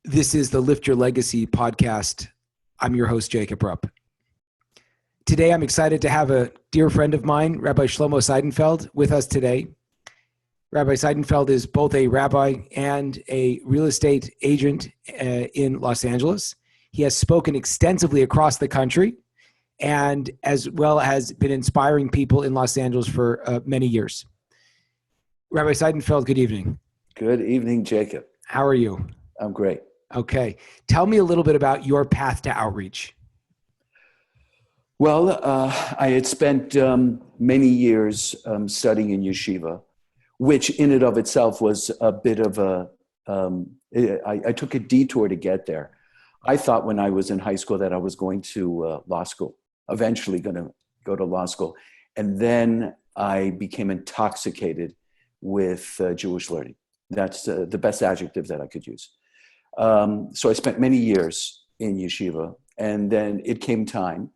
This is the Lift Your Legacy podcast. I'm your host, Jacob Rupp. Today, I'm excited to have a dear friend of mine, Rabbi Shlomo Seidenfeld, with us today. Rabbi Seidenfeld is both a rabbi and a real estate agent in Los Angeles. He has spoken extensively across the country and as well has been inspiring people in Los Angeles for many years. Rabbi Seidenfeld, good evening. Good evening, Jacob. How are you? I'm great. Okay. Tell me a little bit about your path to outreach. Well, I had spent many years studying in yeshiva, which in and of itself was a bit of I took a detour to get there. I thought when I was in high school that I was going to law school, eventually going to go to law school. And then I became intoxicated with Jewish learning. That's the best adjective that I could use. So I spent many years in yeshiva, and then it came time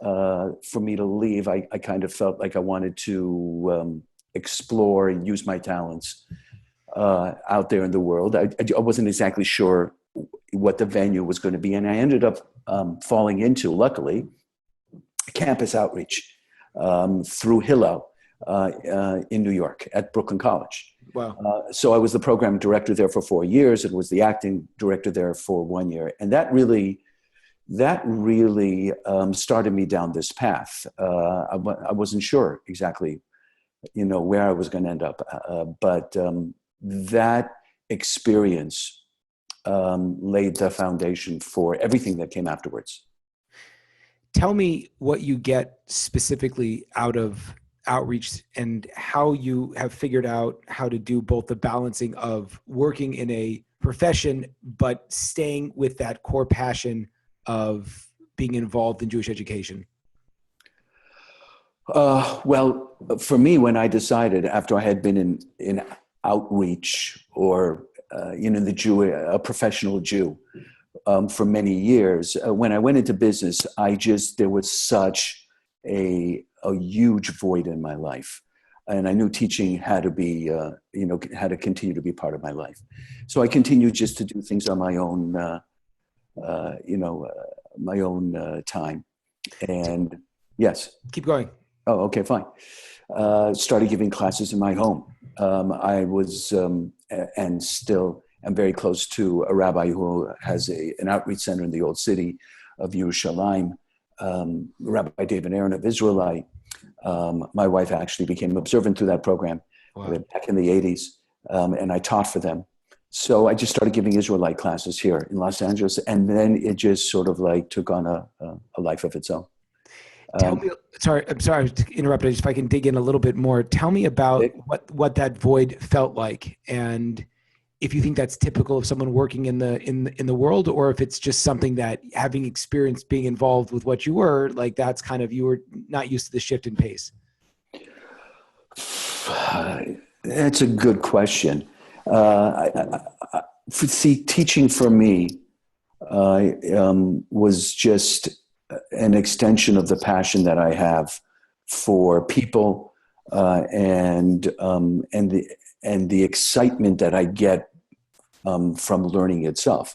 for me to leave. I kind of felt like I wanted to explore and use my talents out there in the world. I wasn't exactly sure what the venue was going to be, and I ended up falling into, luckily, campus outreach through LYLP in New York at Brooklyn College. Wow. So I was the program director there for 4 years and was the acting director there for 1 year. And that really started me down this path. I wasn't sure exactly, where I was going to end up. But that experience laid the foundation for everything that came afterwards. Tell me what you get specifically out of outreach and how you have figured out how to do both the balancing of working in a profession, but staying with that core passion of being involved in Jewish education. Well, for me, when I decided after I had been in outreach or, a professional Jew for many years, when I went into business, there was such a huge void in my life. And I knew teaching had to be, had to continue to be part of my life. So I continued just to do things on my own, my own time. And yes. Keep going. Oh, okay, fine. Started giving classes in my home. I was, and still am very close to a rabbi who has an outreach center in the old city of Yerushalayim. Rabbi David Aaron of Israelite. My wife actually became observant through that program. Wow. Back in the 80s, and I taught for them. So I just started giving Israelite classes here in Los Angeles, and then it just sort of like took on a life of its own. I'm sorry to interrupt. If I can dig in a little bit more, tell me about what that void felt like, and if you think that's typical of someone working in the world, or if it's just something that, having experienced being involved with what you were, like that's kind of, you were not used to the shift in pace. That's a good question. Teaching for me was just an extension of the passion that I have for people and the excitement that I get from learning itself.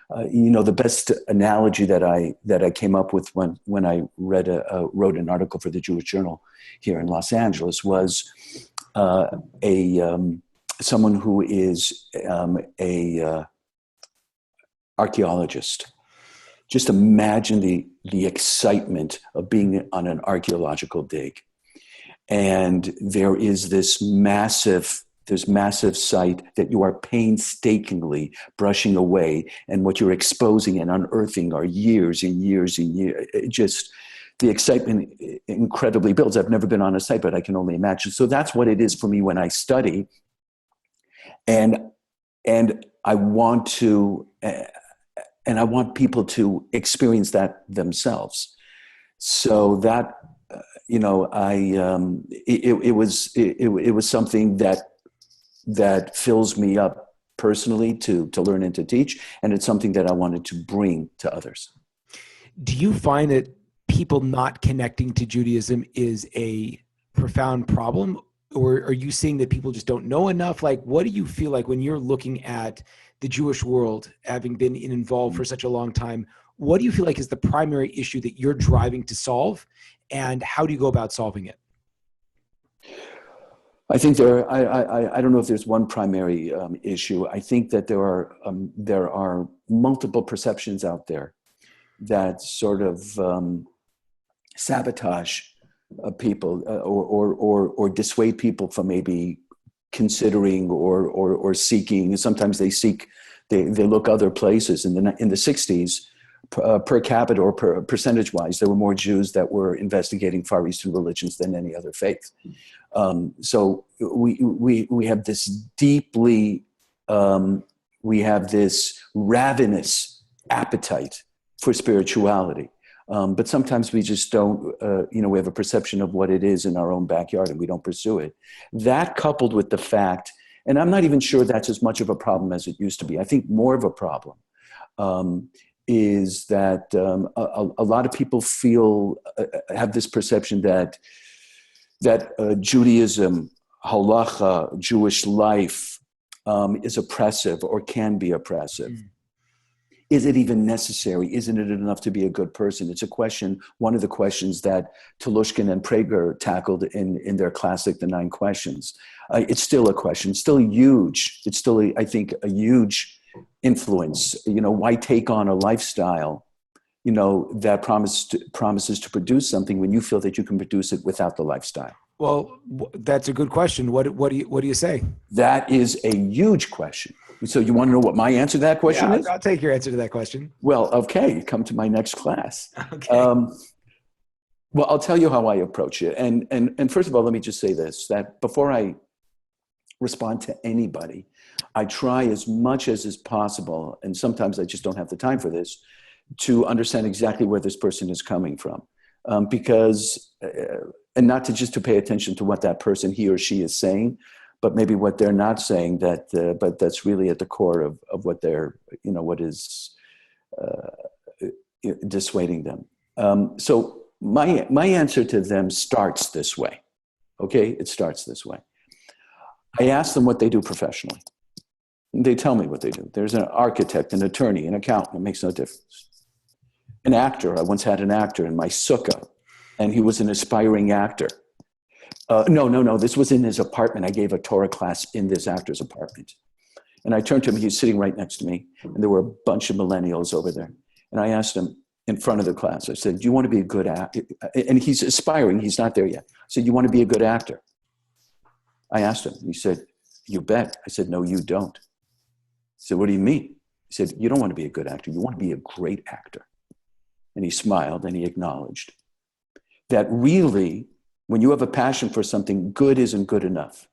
The best analogy that I came up with when I wrote an article for the Jewish Journal here in Los Angeles was someone who is a archaeologist. Just imagine the excitement of being on an archaeological dig, and there is this massive site that you are painstakingly brushing away, and what you're exposing and unearthing are years and years and years. The excitement incredibly builds. I've never been on a site, but I can only imagine. So that's what it is for me when I study, and I want people to experience that themselves. So that it was something that fills me up personally to learn and to teach. And it's something that I wanted to bring to others. Do you find that people not connecting to Judaism is a profound problem? Or are you seeing that people just don't know enough? Like, what do you feel like when you're looking at the Jewish world, having been involved for such a long time, what do you feel like is the primary issue that you're driving to solve, and how do you go about solving it? I think I don't know if there's one primary issue. I think that there are multiple perceptions out there that sort of sabotage people or dissuade people from maybe considering or seeking. Sometimes they look other places. In the 60s, per capita or percentage-wise, there were more Jews that were investigating Far Eastern religions than any other faith. So we have this we have this ravenous appetite for spirituality. But sometimes we just don't, we have a perception of what it is in our own backyard and we don't pursue it. That coupled with the fact, and I'm not even sure that's as much of a problem as it used to be. I think more of a problem is that a lot of people have this perception that Judaism, halacha, Jewish life is oppressive or can be oppressive. Mm. Is it even necessary? Isn't it enough to be a good person? It's a question, one of the questions that Telushkin and Prager tackled in their classic, The 9 Questions. It's still a question, still huge. It's still, I think, a huge influence. Why take on a lifestyle, that promises to produce something when you feel that you can produce it without the lifestyle? Well, that's a good question. What do you say? That is a huge question. So you want to know what my answer to that question is? I'll take your answer to that question. Well, okay, come to my next class. Okay. Well, I'll tell you how I approach it. And first of all, let me just say this, that before I respond to anybody, I try as much as is possible, and sometimes I just don't have the time for this, to understand exactly where this person is coming from. Because, and not to just to pay attention to what that person, he or she, is saying, but maybe what they're not saying, but that's really at the core of what they're, what is dissuading them. So my answer to them starts this way. Okay, it starts this way. I ask them what they do professionally. They tell me what they do. There's an architect, an attorney, an accountant. It makes no difference. An actor. I once had an actor in my sukkah, and he was an aspiring actor. No. This was in his apartment. I gave a Torah class in this actor's apartment. And I turned to him. He was sitting right next to me. And there were a bunch of millennials over there. And I asked him in front of the class, I said, do you want to be a good actor? And he's aspiring. He's not there yet. I said, you want to be a good actor? I asked him. He said, you bet. I said, no, you don't. He said, what do you mean? He said, you don't want to be a good actor. You want to be a great actor. And he smiled and he acknowledged that really, when you have a passion for something, good isn't good enough.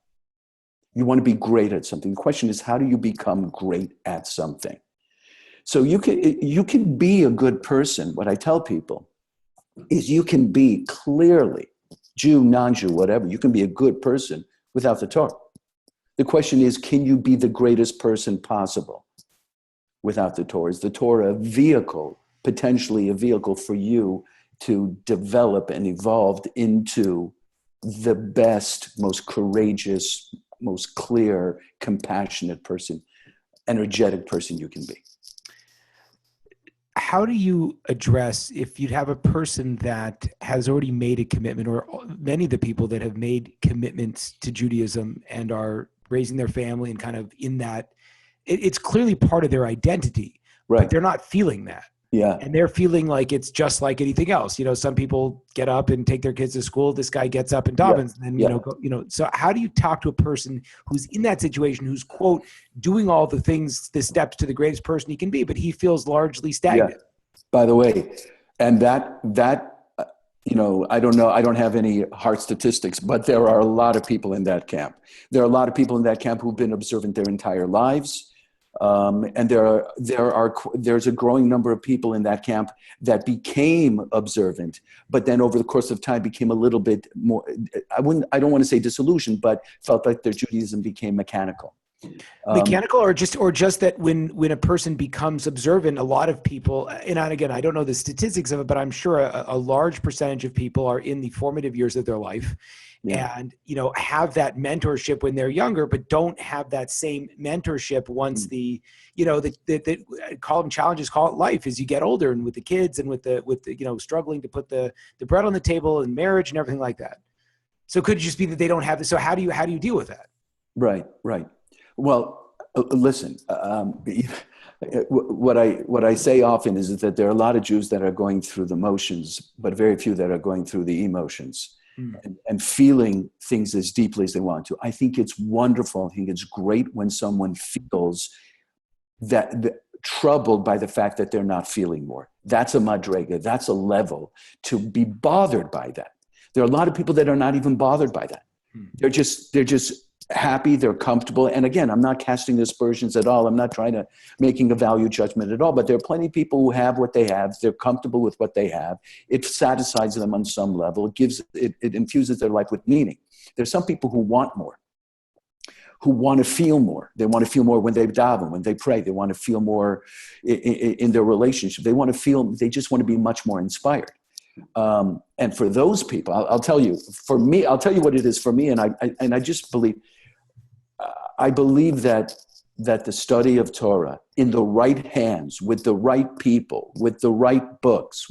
You want to be great at something. The question is, how do you become great at something? So you can be a good person. What I tell people is you can be clearly Jew, non-Jew, whatever. You can be a good person without the Torah. The question is, can you be the greatest person possible without the Torah? Is the Torah a vehicle, potentially a vehicle for you to develop and evolve into the best, most courageous, most clear, compassionate person, energetic person you can be? How do you address, if you'd have a person that has already made a commitment, or many of the people that have made commitments to Judaism and are raising their family and kind of in that, it's clearly part of their identity, right? But they're not feeling that. Yeah. And they're feeling like it's just like anything else. Some people get up and take their kids to school. This guy gets up and davens, and then, so how do you talk to a person who's in that situation, who's, quote, doing all the things, the steps to the greatest person he can be, but he feels largely stagnant? Yeah. By the way, and that, I don't know, I don't have any hard statistics, but there are a lot of people in that camp. There are a lot of people in that camp who've been observant their entire lives. And there's a growing number of people in that camp that became observant, but then over the course of time became a little bit more, I don't want to say disillusioned, but felt like their Judaism became mechanical. Mechanical, or just that when a person becomes observant, a lot of people, and again, I don't know the statistics of it, but I'm sure a large percentage of people are in the formative years of their life. Yeah. and, have that mentorship when they're younger, but don't have that same mentorship once the call them challenges, call it life, as you get older, and with the kids and with the struggling to put the bread on the table and marriage and everything like that. So could it just be that they don't have this? So how do you deal with that? Right. Well, listen, what I say often is that there are a lot of Jews that are going through the motions, but very few that are going through the emotions and feeling things as deeply as they want to. I think it's wonderful. I think it's great when someone feels that troubled by the fact that they're not feeling more. That's a madrega. That's a level to be bothered by that. There are a lot of people that are not even bothered by that. They're just happy, they're comfortable. And again, I'm not casting aspersions at all. I'm not trying to making a value judgment at all, but there are plenty of people who have what they have. They're comfortable with what they have. It satisfies them on some level. It infuses their life with meaning. There's some people who want more, who want to feel more. They want to feel more when they daven, when they pray. They want to feel more in their relationship. They just want to be much more inspired. And for those people, I'll tell you what it is for me. And I just believe, I believe that the study of Torah in the right hands, with the right people, with the right books,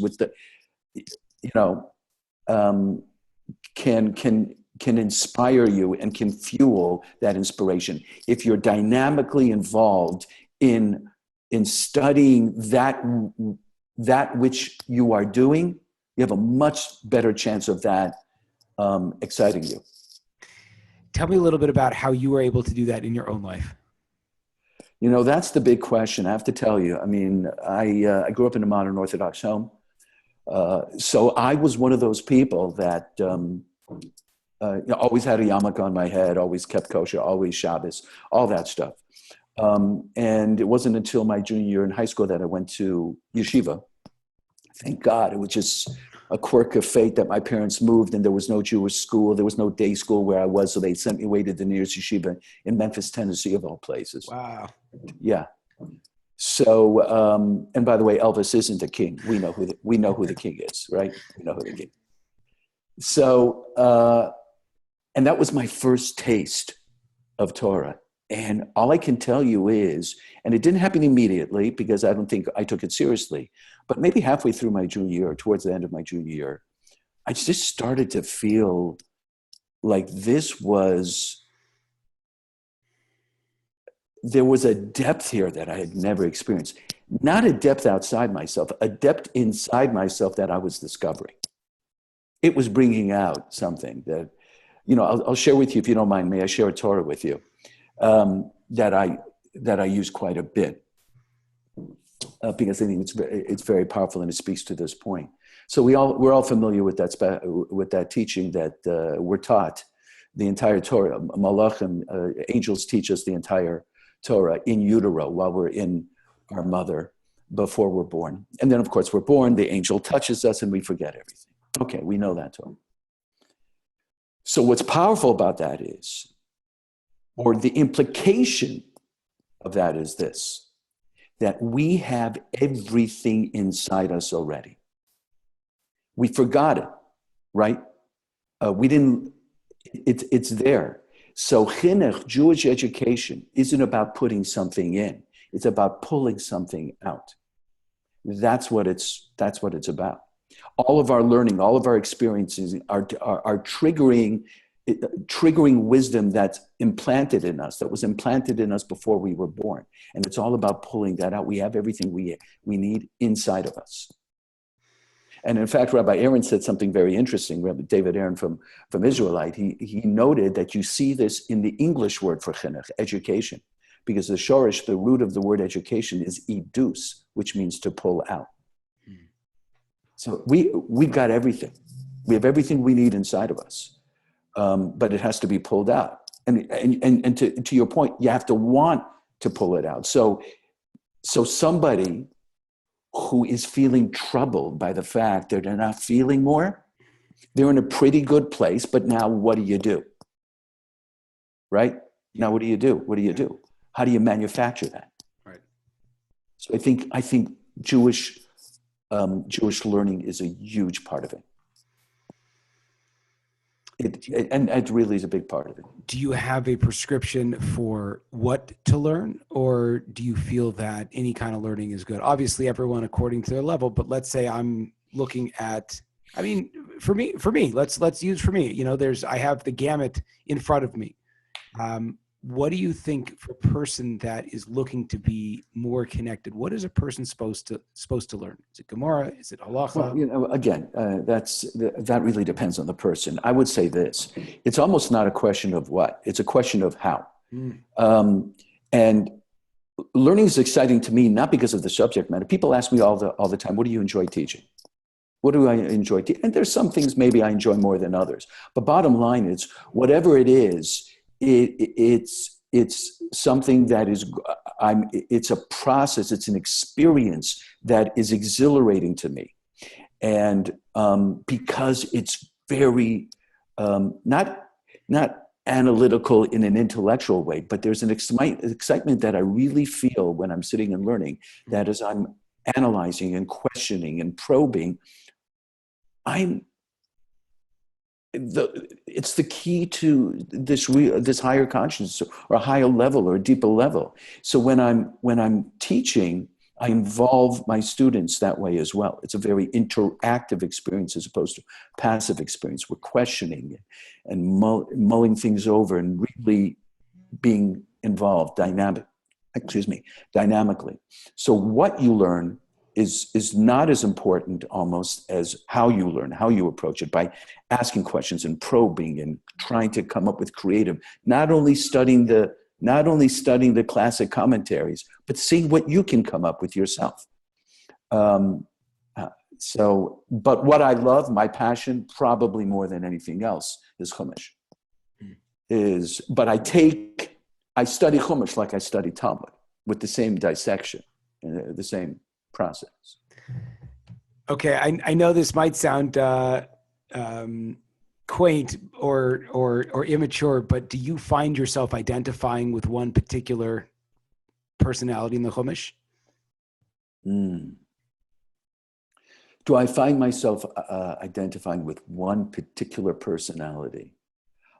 can inspire you and can fuel that inspiration. If you're dynamically involved in studying that which you are doing, you have a much better chance of that exciting you. Tell me a little bit about how you were able to do that in your own life. That's the big question. I have to tell you. I mean, I grew up in a modern Orthodox home. So I was one of those people that always had a yarmulke on my head, always kept kosher, always Shabbos, all that stuff. And it wasn't until my junior year in high school that I went to yeshiva. Thank God. It was just a quirk of fate that my parents moved and there was no Jewish school. There was no day school where I was. So they sent me away to the nearest yeshiva in Memphis, Tennessee, of all places. Wow. Yeah. So, and by the way, Elvis isn't a king. We know who the king is, right? We know who the king. So, and that was my first taste of Torah. And all I can tell you is, and it didn't happen immediately because I don't think I took it seriously, but maybe halfway through my junior year, or towards the end of my junior year, I just started to feel like there was a depth here that I had never experienced. Not a depth outside myself, a depth inside myself that I was discovering. It was bringing out something that, I'll share with you, if you don't mind. May I share a Torah with you? That I use quite a bit because I think it's very powerful and it speaks to this point. So we're all familiar with that teaching that we're taught the entire Torah. Malachim, angels teach us the entire Torah in utero while we're in our mother before we're born, and then of course we're born. The angel touches us and we forget everything. Okay, we know that Torah. So what's powerful about that is, or the implication of that is this, that we have everything inside us already. We forgot it, right? It's there. So chinuch, Jewish education, isn't about putting something in. It's about pulling something out. That's what it's about. All of our learning, all of our experiences are triggering wisdom that's implanted in us, that was implanted in us before we were born. And it's all about pulling that out. We have everything we need inside of us. And in fact, Rabbi Aaron said something very interesting. Rabbi David Aaron from Israelite, he noted that you see this in the English word for chinuch, education, because the shorish, the root of the word education, is idus, which means to pull out. So we've got everything. We have everything we need inside of us. But it has to be pulled out. And to your point, you have to want to pull it out. So somebody who is feeling troubled by the fact that they're not feeling more, they're in a pretty good place, but now what do you do? Right? Now what do you do? What do you do? How do you manufacture that? Right. So I think Jewish learning is a huge part of it. And it really is a big part of it. Do you have a prescription for what to learn, or do you feel that any kind of learning is good? Obviously, everyone according to their level, but let's say I'm looking at, I mean, for me, let's use for me. You know, I have the gamut in front of me. What do you think for a person that is looking to be more connected? What is a person supposed to learn? Is it Gemara? Is it Halacha? Well, you know, again, that really depends on the person. I would say this: it's almost not a question of what; it's a question of how. And learning is exciting to me not because of the subject matter. People ask me all the time, "What do you enjoy teaching? What do I enjoy teaching?" And there's some things maybe I enjoy more than others. But bottom line is, whatever it is, it's something that is it's a process, it's an experience that is exhilarating to me. And because it's very not analytical in an intellectual way, but there's an excitement that I really feel when I'm sitting and learning, that as I'm analyzing and questioning and probing, it's the key to this higher consciousness, or a higher level, or a deeper level. So when I'm teaching, I involve my students that way as well. It's a very interactive experience as opposed to passive experience. We're questioning and mulling things over and really being involved dynamically. So what you learn is not as important almost as how you learn, how you approach it, by asking questions and probing and trying to come up with creative, not only studying the classic commentaries, but seeing what you can come up with yourself. But what I love, my passion, probably more than anything else, is Chumash. But I study Chumash like I study Talmud, with the same dissection, the same process. Okay, I know this might sound quaint or immature, but do you find yourself identifying with one particular personality in the Chumash? Do I find myself identifying with one particular personality?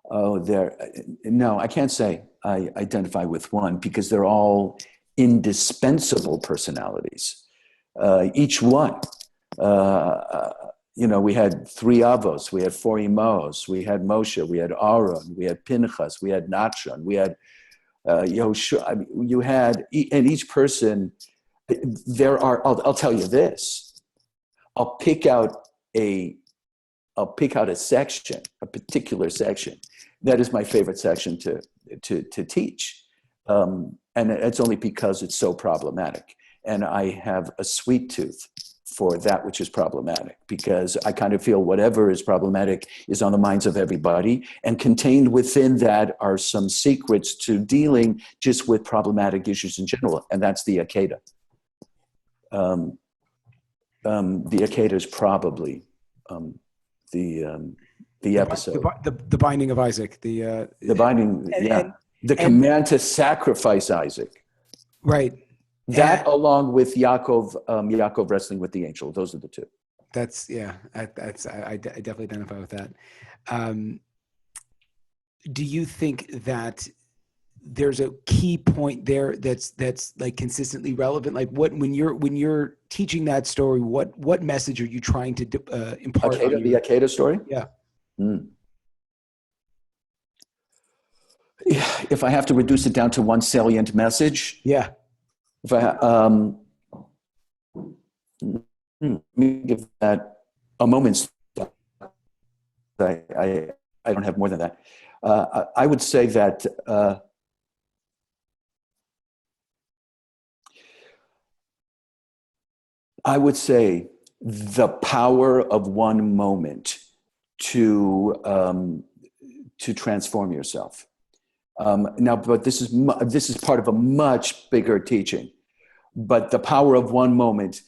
No, I can't say I identify with one, because they're all indispensable personalities. Each one. We had 3 Avos, we had 4 Imos, we had Moshe, we had Aaron, we had Pinchas, we had Nachshon, we had Yoshua. I mean, you had, and each person, I'll tell you this, I'll pick out a section, a particular section. That is my favorite section to teach. And it's only because it's so problematic. And I have a sweet tooth for that which is problematic, because I kind of feel whatever is problematic is on the minds of everybody, and contained within that are some secrets to dealing just with problematic issues in general, and that's the Akedah. The Akedah is probably the episode. The binding of Isaac. The binding, the command to sacrifice Isaac. Right. That, along with Yaakov wrestling with the angel, those are the two. I definitely identify with that. Do you think that there's a key point there that's like consistently relevant? Like when you're teaching that story, what message are you trying to impart? The Akedah story? Yeah. If I have to reduce it down to one salient message. Yeah. Let me give that a moment's thought. I don't have more than that. I would say that the power of one moment to transform yourself. Now, but this is part of a much bigger teaching. But the power of one moment.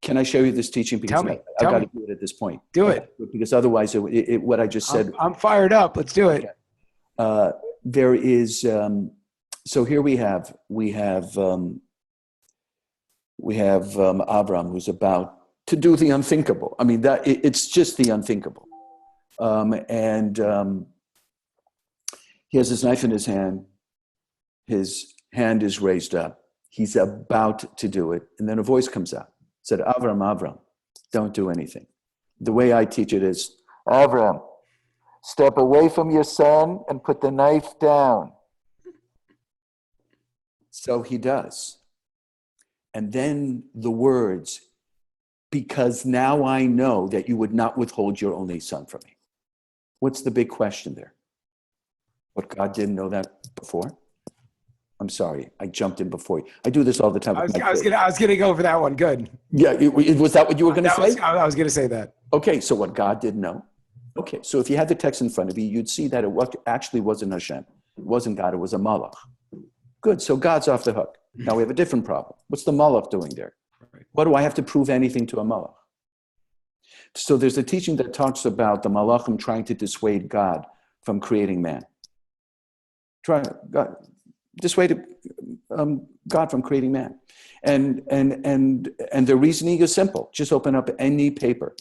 Can I show you this teaching? Because I've got to do it at this point. Do it. Because otherwise, what I just said. I'm fired up. Let's do it. There is. So here we have Abraham, who's about to do the unthinkable. I mean, it's just the unthinkable. He has his knife in his hand. His hand is raised up. He's about to do it. And then a voice comes out. It said, Avram, Avram, don't do anything. The way I teach it is, Avram, step away from your son and put the knife down. So he does. And then the words, because now I know that you would not withhold your only son from me. What's the big question there? What, God didn't know that before? I'm sorry, I jumped in before you. I do this all the time. I was gonna go for that one. Good. Yeah, was that what you were going to say? I was going to say that. Okay, so what, God didn't know? Okay, so if you had the text in front of you, you'd see that it actually wasn't Hashem. It wasn't God, it was a malach. Good, so God's off the hook. Now we have a different problem. What's the malach doing there? What do I have to prove anything to a malach? So there's a teaching that talks about the malachim trying to dissuade God from creating man. Dissuade God from creating man. And the reasoning is simple. Just open up any paper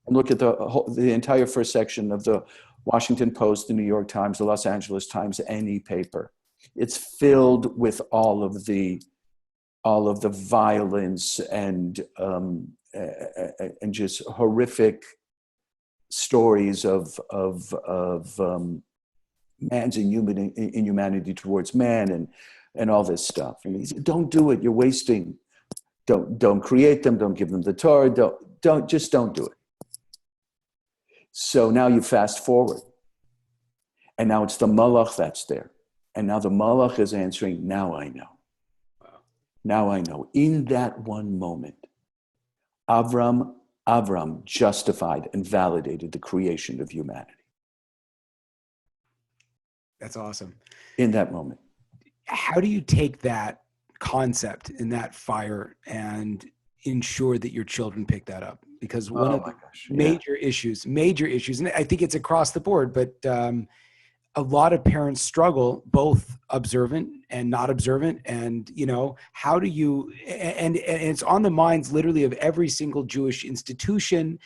and look at the entire first section of the Washington Post, the New York Times, the Los Angeles Times, any paper. It's filled with all of the violence and just horrific stories of man's inhumanity towards man and all this stuff. And he said, don't do it. You're wasting. Don't create them. Don't give them the Torah. Don't do it. So now you fast forward. And now it's the malach that's there. And now the malach is answering, now I know. Wow. Now I know. In that one moment, Avram justified and validated the creation of humanity. That's awesome. In that moment. How do you take that concept and that fire and ensure that your children pick that up? Because one of the major issues, and I think it's across the board, but a lot of parents struggle, both observant and not observant. And, how do you, and it's on the minds literally of every single Jewish institution,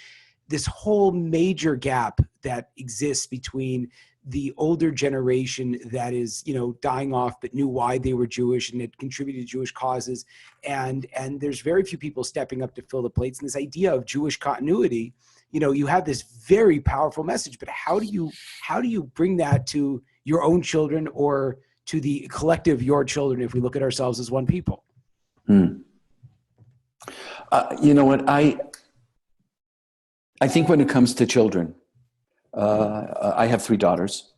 this whole major gap that exists between the older generation that is, dying off, but knew why they were Jewish and had contributed to Jewish causes. And there's very few people stepping up to fill the plates. And this idea of Jewish continuity, you have this very powerful message, but how do you bring that to your own children or to the collective, your children, if we look at ourselves as one people? You know what? I think when it comes to children, I have 3 daughters,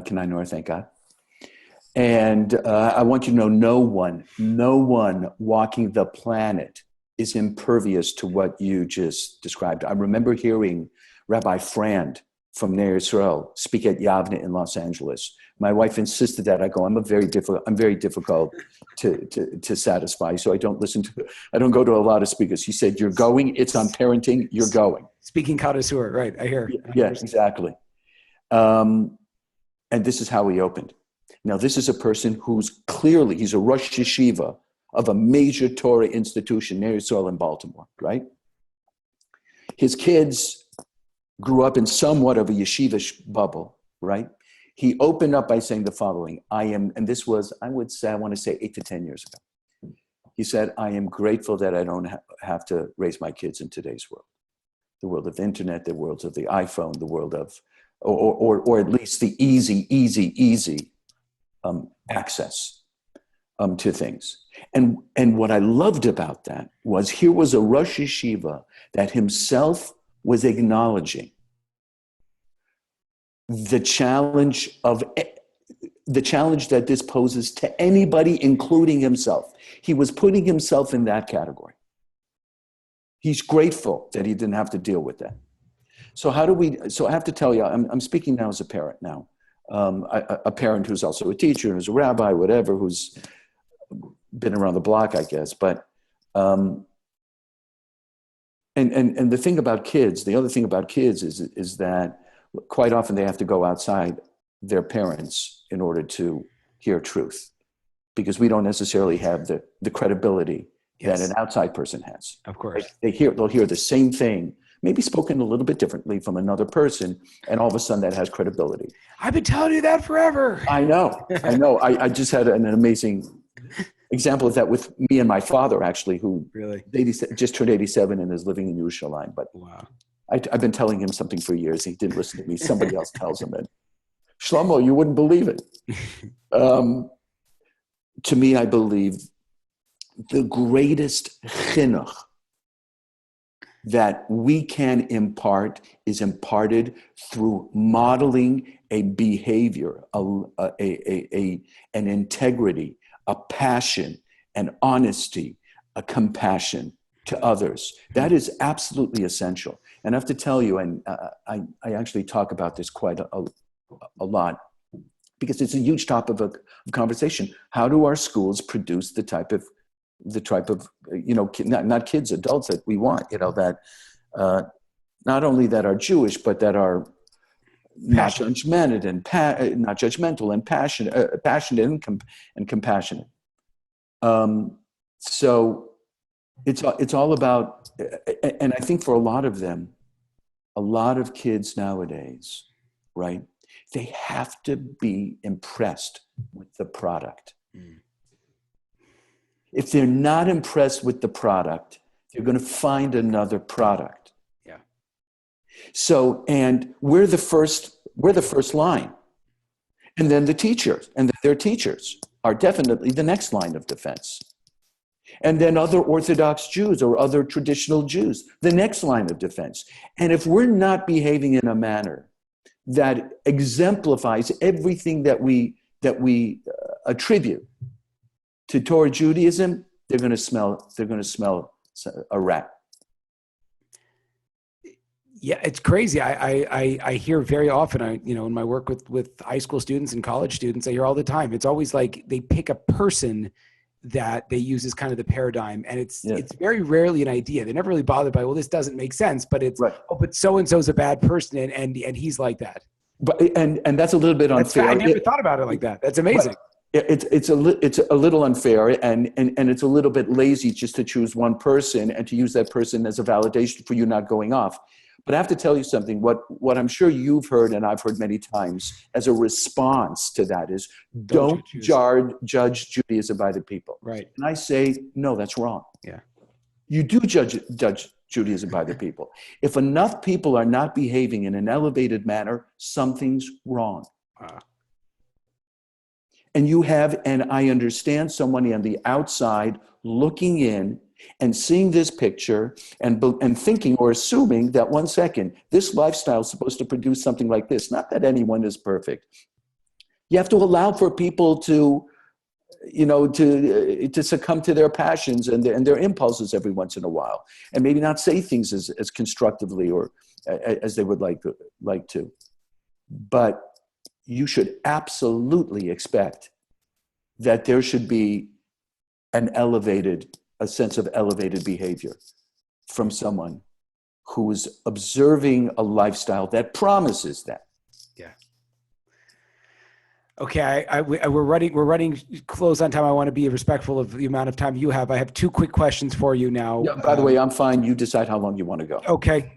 Kenai Nora, thank God. And I want you to know no one walking the planet is impervious to what you just described. I remember hearing Rabbi Frand from Ner Yisrael speak at Yavne in Los Angeles. My wife insisted that I go. I'm very difficult to satisfy, so I don't go to a lot of speakers. He said, "You're going. It's on parenting. You're going." Speaking Kadasur, right? I hear. Yeah, exactly. And this is how he opened. Now, this is a person who's clearly, he's a Rosh Yeshiva of a major Torah institution, Ner Yisrael in Baltimore, right? His kids grew up in somewhat of a yeshiva bubble, right? He opened up by saying the following, and this was, I want to say 8 to 10 years ago. He said, I am grateful that I don't have to raise my kids in today's world. The world of the internet, the world of the iPhone, the world of, or at least the easy access to things. And what I loved about that was here was a Rosh Yeshiva that himself was acknowledging the challenge that this poses to anybody, including himself. He was putting himself in that category. He's grateful that he didn't have to deal with that. So I have to tell you, I'm speaking now as a parent now, a parent who's also a teacher, who's a rabbi, whatever, who's been around the block, I guess. But, and the thing about kids, the other thing about kids is that quite often they have to go outside their parents in order to hear truth, because we don't necessarily have the credibility that an outside person has. Of course. They'll hear the same thing, maybe spoken a little bit differently from another person, and all of a sudden that has credibility. I've been telling you that forever. I know. I just had an amazing example of that with me and my father, actually, who Really? just turned 87 and is living in Yerushalayim. But Wow. I've been telling him something for years. He didn't listen to me. Somebody else tells him it. Shlomo, you wouldn't believe it. To me, I believe the greatest chinuch that we can impart is imparted through modeling a behavior, an integrity, a passion, an honesty, a compassion to others. That is absolutely essential. And I have to tell you, and I actually talk about this quite a lot, because it's a huge topic of conversation. How do our schools produce the type of not kids, adults that we want, that not only that are Jewish, but that are not judgmental and passionate and compassionate. So it's all about, and I think for a lot of them, a lot of kids nowadays, right? They have to be impressed with the product. Mm. If they're not impressed with the product, they're going to find another product. Yeah. So, and we're the first line. And then the teachers and their teachers are definitely the next line of defense. And then other Orthodox Jews or other traditional Jews, the next line of defense. And if we're not behaving in a manner that exemplifies everything that we attribute to Torah Judaism, they're going to smell a rat. Yeah, it's crazy. I hear very often, in my work with high school students and college students, I hear all the time. It's always like they pick a person that they use as kind of the paradigm, and it's very rarely an idea. They're never really bothered by, well, this doesn't make sense, but it's right. Oh, but so and so's a bad person, and he's like that. But and that's a little bit unfair. I never thought about it like that. That's amazing. It's a little unfair, and it's a little bit lazy just to choose one person and to use that person as a validation for you not going off. But I have to tell you something. What I'm sure you've heard, and I've heard many times, as a response to that is, don't judge Judaism by the people. Right. And I say, no, that's wrong. Yeah. You do judge Judaism by the people. If enough people are not behaving in an elevated manner, something's wrong. And I understand somebody on the outside looking in and seeing this picture and thinking or assuming that, one second, this lifestyle is supposed to produce something like this. Not that anyone is perfect. You have to allow for people to succumb to their passions and their impulses every once in a while, and maybe not say things as constructively or as they would like to. But you should absolutely expect that there should be a sense of elevated behavior from someone who is observing a lifestyle that promises that. Yeah. Okay, we're running close on time. I want to be respectful of the amount of time you have. I have two quick questions for you now. Yeah, by the way, I'm fine. You decide how long you want to go. Okay.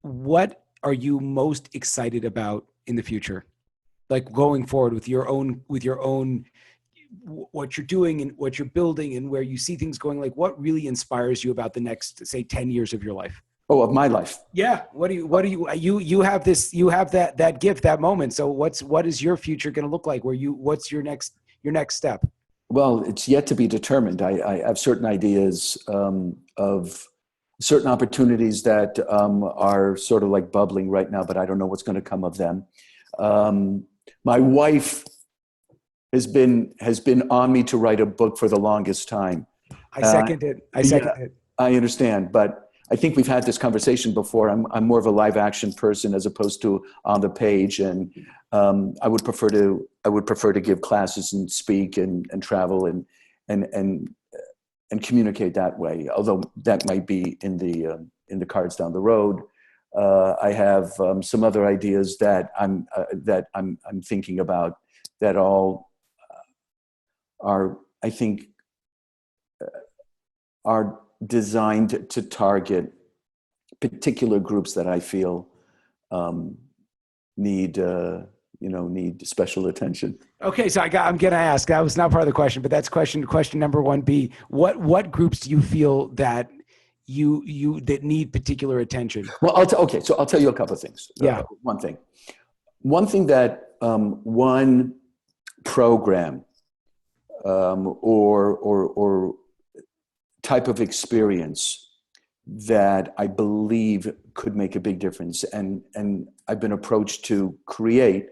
What are you most excited about in the future? Like going forward with your own, what you're doing and what you're building and where you see things going, like what really inspires you about the next, say, 10 years of your life? Oh, of my life. Yeah. You have that gift, that moment. So what is your future going to look like? What's your next step? Well, it's yet to be determined. I have certain ideas of certain opportunities that are sort of like bubbling right now, but I don't know what's going to come of them. My wife has been on me to write a book for the longest time. I second it. I understand, but I think we've had this conversation before. I'm more of a live action person as opposed to on the page, and I would prefer to give classes and speak and travel and communicate that way. Although that might be in the cards down the road. I have some other ideas that I'm thinking about that all are, I think, are designed to target particular groups that I feel need special attention. Okay, so I'm going to ask. That was not part of the question, but that's question number 1B. What groups do you feel that that need particular attention? Well, so I'll tell you a couple of things. Yeah. One thing that one program or type of experience that I believe could make a big difference, and I've been approached to create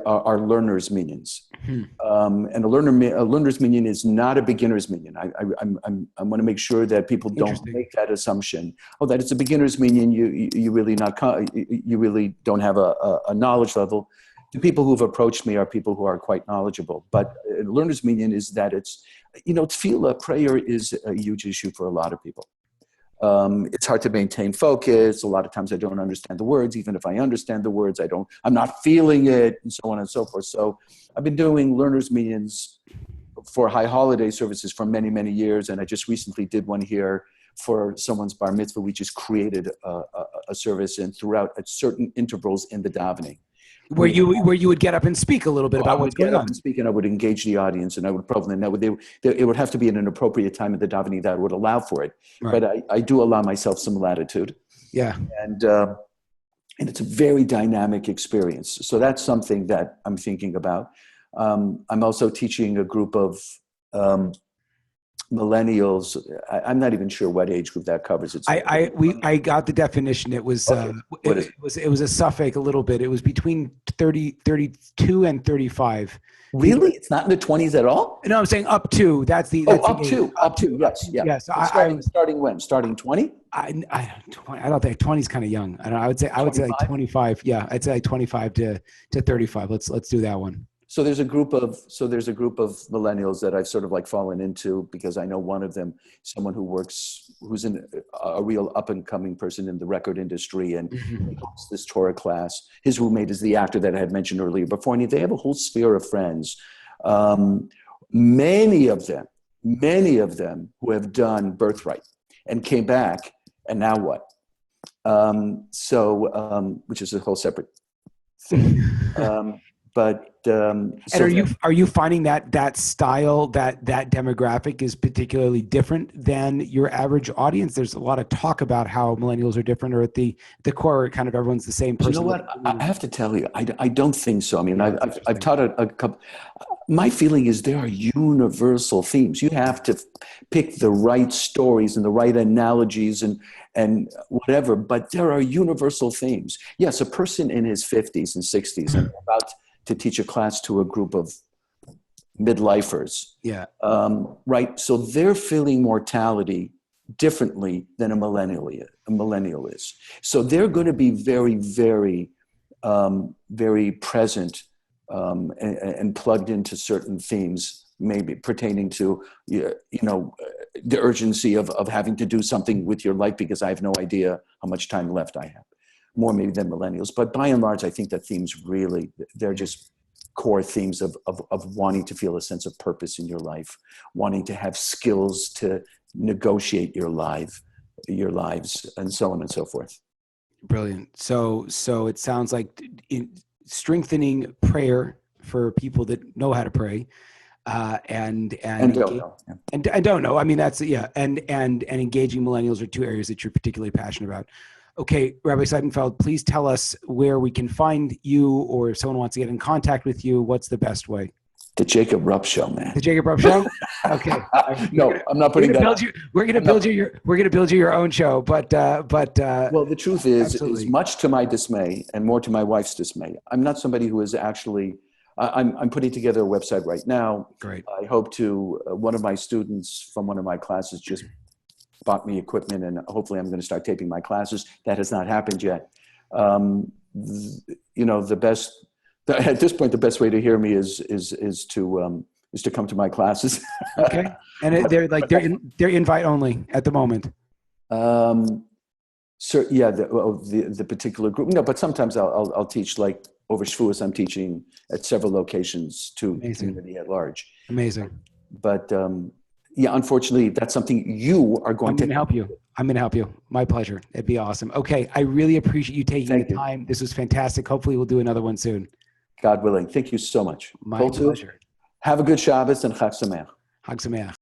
are learners minions. And a learner's minion is not a beginner's minion. I want to make sure that people don't make that assumption. Oh, that it's a beginner's minion. You really don't have a knowledge level. The people who've approached me are people who are quite knowledgeable. But a learner's minion is that tefillah, prayer is a huge issue for a lot of people. It's hard to maintain focus. A lot of times I don't understand the words. Even if I understand the words, I'm not feeling it, and so on and so forth. So I've been doing learners meetings for high holiday services for many, many years. And I just recently did one here for someone's bar mitzvah. We just created a service, and throughout at certain intervals in the davening, where you would get up and speak a little bit about what's going on. I would get up and speak, and I would engage the audience, and I would probably, it would have to be in an appropriate time in the davening that would allow for it. Right. But I do allow myself some latitude. Yeah. And it's a very dynamic experience. So that's something that I'm thinking about. I'm also teaching a group of millennials. I'm not even sure what age group that covers. I got the definition. It was it was a suffix a little bit. It was between 32 and 35. Really? It's not in the 20s at all? No, I'm saying up to. That's the up to. Yes, yeah. Yes. Starting when? Starting 20? I don't think 20 is kind of young. I would say like 25. Yeah, I'd say like 25 to 35. Let's do that one. So there's a group of millennials that I've sort of like fallen into, because I know one of them, someone who's in a real up and coming person in the record industry, and he hosts this Torah class. His roommate is the actor that I had mentioned earlier before, and they have a whole sphere of friends. Many of them who have done Birthright and came back, and now what? Which is a whole separate thing. And are you finding that style, that demographic is particularly different than your average audience? There's a lot of talk about how millennials are different, or at the core, kind of everyone's the same person. You know what? I have to tell you, I don't think so. I mean, I've taught a couple. My feeling is there are universal themes. You have to pick the right stories and the right analogies and whatever, but there are universal themes. Yes, a person in his 50s and 60s and about to teach a class to a group of midlifers. Yeah. Right. So they're feeling mortality differently than a millennial is. So they're going to be very, very, very present and plugged into certain themes, maybe pertaining to, the urgency of having to do something with your life, because I have no idea how much time left I have. More maybe than millennials, but by and large, I think that themes really, they're just core themes of wanting to feel a sense of purpose in your life, wanting to have skills to negotiate your lives, and so on and so forth. Brilliant. So it sounds like strengthening prayer for people that know how to pray, and don't know. And don't know. I mean, that's and engaging millennials are two areas that you're particularly passionate about. Okay, Rabbi Seidenfeld, please tell us where we can find you, or if someone wants to get in contact with you, what's the best way? The Jacob Rupp Show, man. The Jacob Rupp Show? Okay. No, I'm not putting that. We're going to build you your own show, but well, the truth is much to my dismay and more to my wife's dismay, I'm not somebody who is actually. I'm putting together a website right now. Great. I hope to. One of my students from one of my classes just bought me equipment, and hopefully I'm going to start taping my classes. That has not happened yet. At this point, the best way to hear me is to come to my classes. Okay, and they're invite only at the moment. So yeah, the particular group. No, but sometimes I'll teach, like over Shavuos. I'm teaching at several locations to the community at large. Amazing. But yeah, unfortunately, that's something you are I'm going going to to help you. I'm going to help you. My pleasure. It'd be awesome. Okay. I really appreciate you taking Thank the you. time. This was fantastic. Hopefully we'll do another one soon. God willing. Thank you so much. My Kol Tuv. pleasure. Have a good Shabbos and Chag Sameach. Hag Sameach.